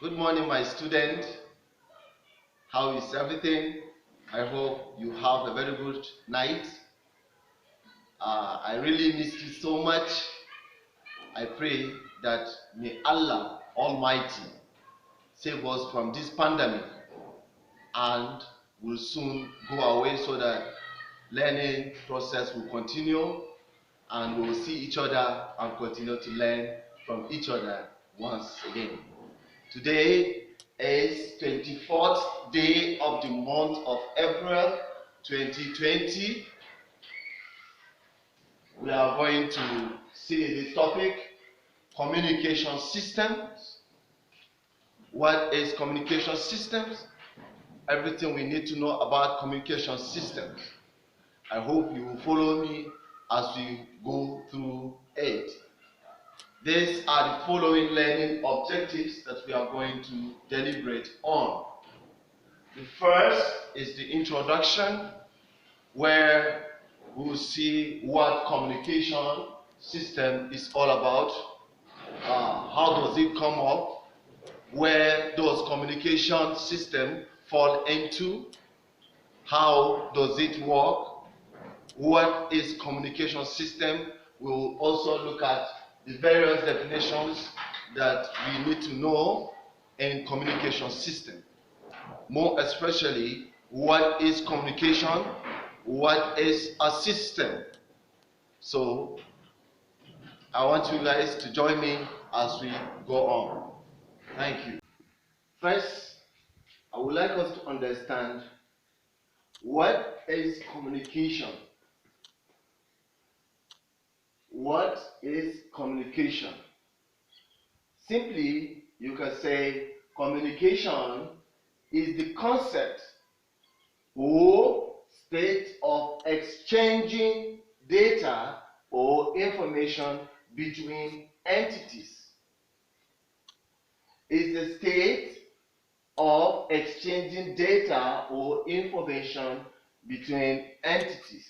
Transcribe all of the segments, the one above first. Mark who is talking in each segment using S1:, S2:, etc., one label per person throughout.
S1: Good morning, my student. How is everything? I hope you have a very good night. I really miss you so much. I pray that may Allah Almighty save us from this pandemic and will soon go away so that learning process will continue and we will see each other and continue to learn from each other once again. Today is 24th day of the month of April 2020. We are going to see the topic communication systems. What is communication systems? Everything we need to know about communication systems. I hope you will follow me as we go through it. These are the following learning objectives that we are going to deliberate on. The first is the introduction, where we will see what communication system is all about, how does it come up, where does communication system fall into, how does it work, what is communication system. We will also look at the various definitions that we need to know in communication system. More especially, what is communication? What is a system? So, I want you guys to join me as we go on. Thank you. First, I would like us to understand what is communication. What is communication? Simply, you can say communication is the concept or state of exchanging data or information between entities. Is the state of exchanging data or information between entities.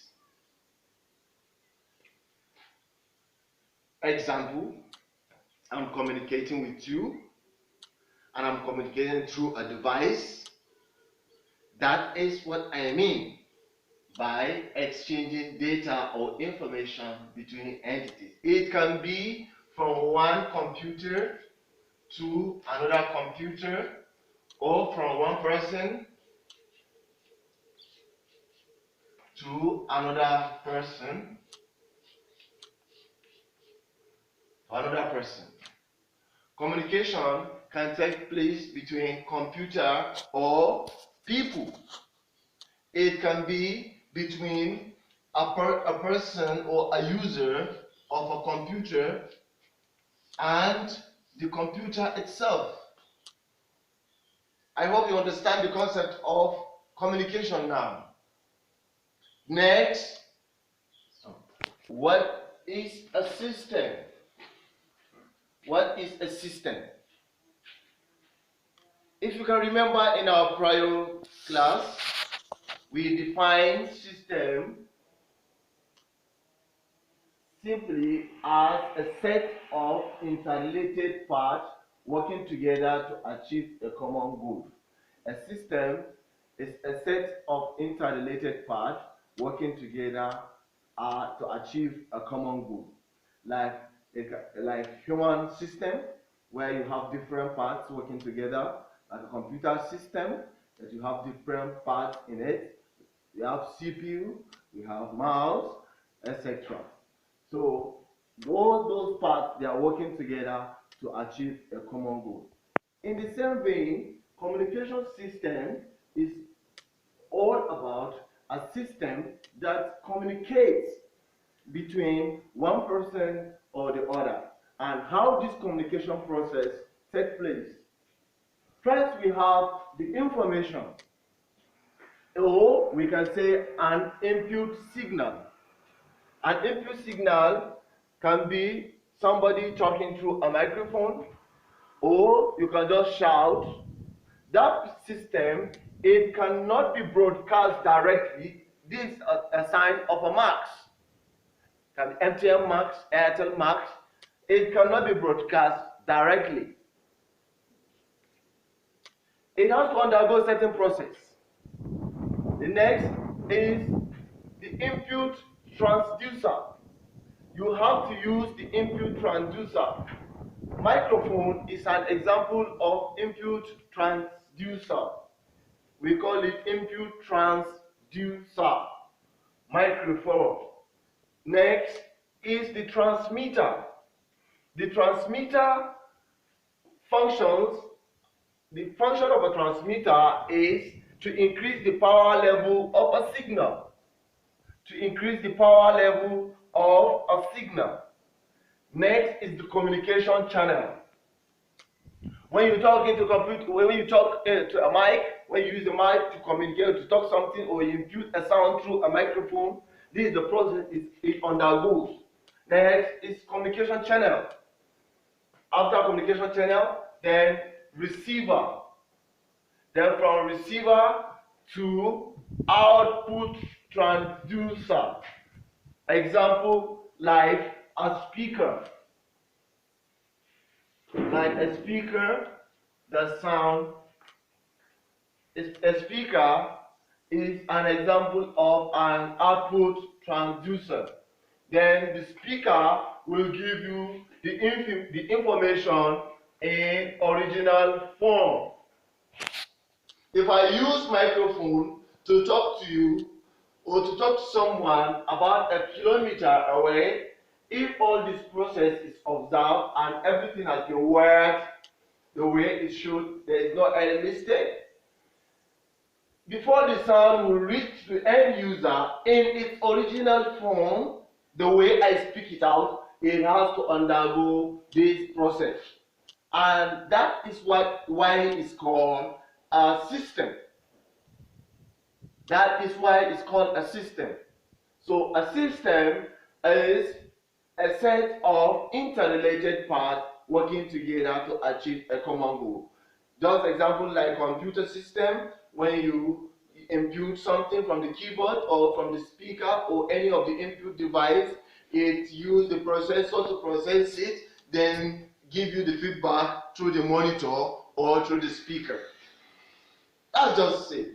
S1: Example, I'm communicating with you and I'm communicating through a device. That is what I mean by exchanging data or information between entities. It can be from one computer to another computer, or from one person to another person. Communication can take place between computer or people. It can be between a person or a user of a computer and the computer itself. I hope you understand the concept of communication now. Next, what is a system? What is a system? If you can remember in our prior class, we defined system simply as a set of interrelated parts working together to achieve a common goal. A system is a set of interrelated parts working together to achieve a common goal. Like human system, where you have different parts working together, like a computer system that you have different parts in it. You have CPU, you have mouse, etc. So all those parts, they are working together to achieve a common goal. In the same vein, communication system is all about a system that communicates between one person or the other, and how this communication process takes place. First, we have the information, or we can say an input signal. An input signal can be somebody talking through a microphone, or you can just shout. That system, it cannot be broadcast directly. This is a sign of a max. Can be MTN max, Airtel max. It cannot be broadcast directly. it has to undergo certain process. The next is the input transducer. You have to use the input transducer. Microphone is an example of input transducer. We call it input transducer. Microphone. Next is the transmitter. The transmitter functions, the function of a transmitter is to increase the power level of a signal. To increase the power level of a signal. Next is the communication channel. When you talk into computer, when you talk to a mic, when you use the mic to communicate, to talk something, or you impute a sound through a microphone, this is the process it undergoes. Next is communication channel. After communication channel, then receiver. Then from receiver to output transducer. Example, like a speaker. Like a speaker, the sound. A speaker is an example of an output transducer. Then the speaker will give you the information in original form. If I use microphone to talk to you or to talk to someone about a kilometer away, if all this process is observed and everything has been worked the way it should, there is no any mistake. Before the sound will reach the end user in its original form, the way I speak it out, it has to undergo this process. And that is why it's called a system. That is why it's called a system. So a system is a set of interrelated parts working together to achieve a common goal. Just example like computer system, when you input something from the keyboard or from the speaker or any of the input device, it uses the processor to process it, then give you the feedback through the monitor or through the speaker. That's just it.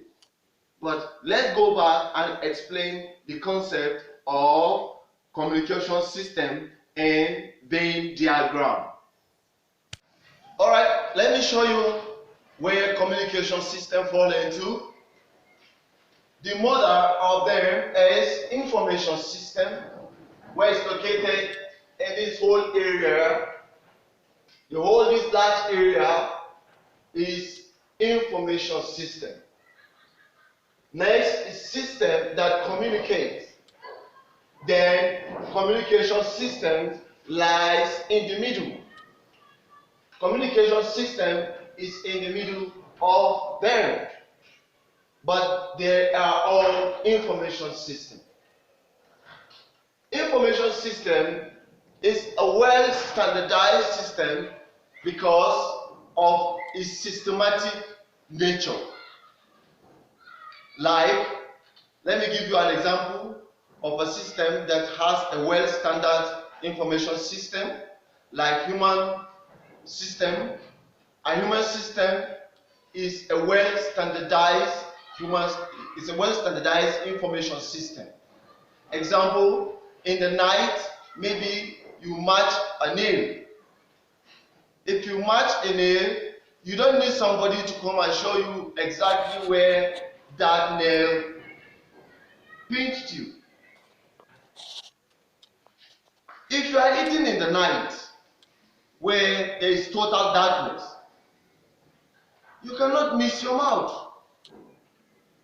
S1: But let's go back and explain the concept of communication system in Venn diagram. Alright, let me show you where communication system fall into. The mother of them is information system, where it's located in this whole area. The whole this large area is information system. Next is system that communicates. Then communication system lies in the middle. Communication system is in the middle of them, but they are all information system. Information system is a well standardized system because of its systematic nature. Like, let me give you an example of a system that has a well standard information system, like human system. A human system is a well standardized information system. Example, in the night, maybe you match a nail. If you match a nail, you don't need somebody to come and show you exactly where that nail pinched you. If you are eating in the night, where there is total darkness, you cannot miss your mouth.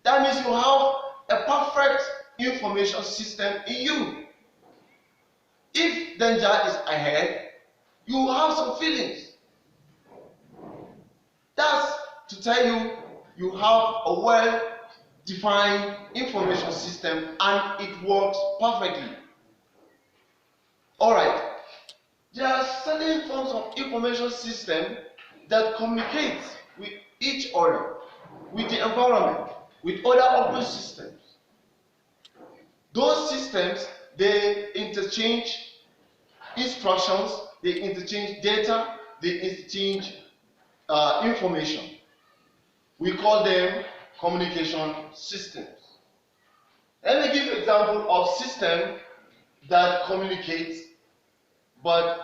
S1: That means you have a perfect information system in you. If danger is ahead, you will have some feelings. That's to tell you, you have a well-defined information system and it works perfectly. Alright, there are certain forms of information system that communicate with each other, with the environment, with other operating systems. Those systems, they interchange instructions, they interchange data, they interchange information. We call them communication systems. Let me give an example of system that communicates but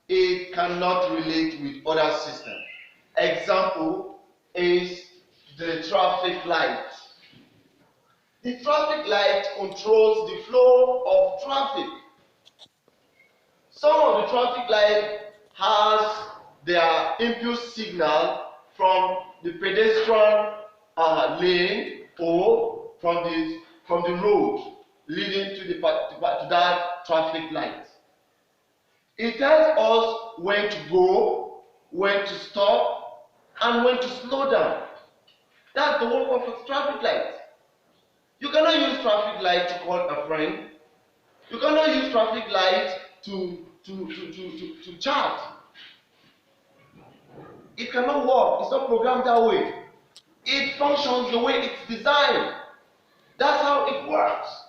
S1: it cannot relate with other systems. Example is the traffic light. The traffic light controls the flow of traffic. Some of the traffic light has their input signal from the pedestrian lane or from the road leading to that traffic light. It tells us when to go, when to stop, and when to slow down. That's the work of a traffic light. You cannot use traffic light to call a friend. You cannot use traffic light to chat. It cannot work. It's not programmed that way. It functions the way it's designed. That's how it works.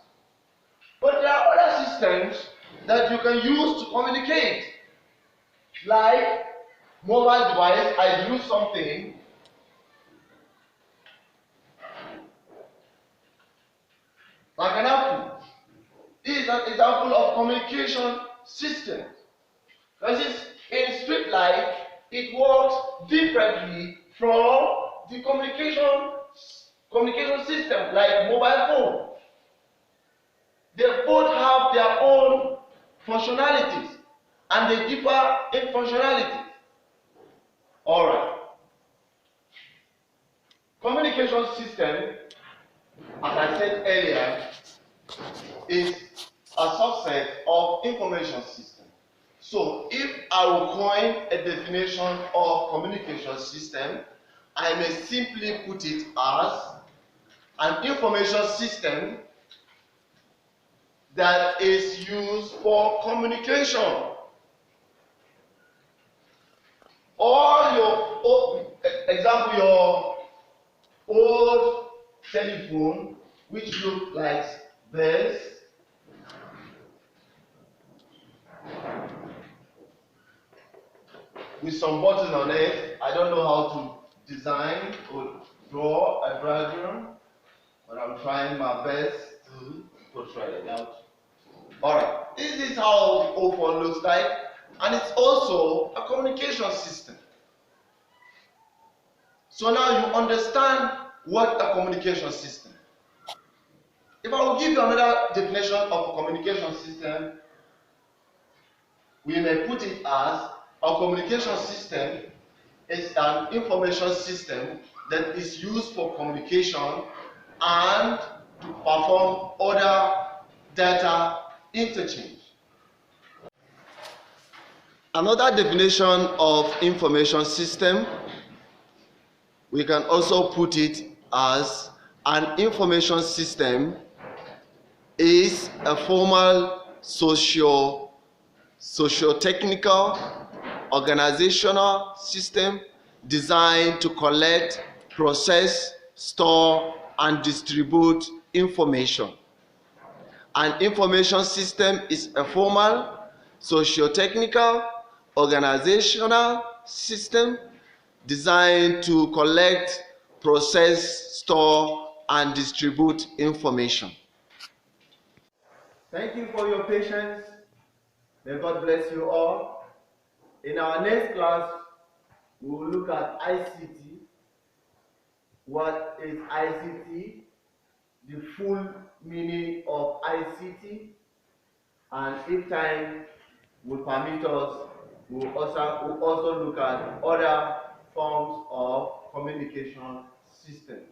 S1: But there are other systems that you can use to communicate. Like mobile device, I use something like an apple. This is an example of communication system. Because in street light, it works differently from the communication system like mobile phone. They both have their own functionalities and they differ in functionality. Alright. Communication system, as I said earlier, is a subset of information system. So if I will coin a definition of communication system, I may simply put it as an information system that is used for communication. Or your old telephone, which looks like this, with some buttons on it. I don't know how to design or draw a diagram, but I'm trying my best to portray it out. Alright, this is how the old phone looks like, and it's also a communication system. So now you understand what a communication system. If I will give you another definition of a communication system, we may put it as a communication system is an information system that is used for communication and to perform other data interchange. Another definition of information system, we can also put it as an information system is a formal socio-technical organizational system designed to collect, process, store, and distribute information. An information system is a formal socio-technical organizational system designed to collect, process, store, and distribute information. Thank you for your patience. May God bless you all. In our next class, we will look at ICT. What is ICT? The full meaning of ICT. And if time will permit us, we will also look at other forms of communication systems.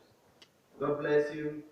S1: God bless you.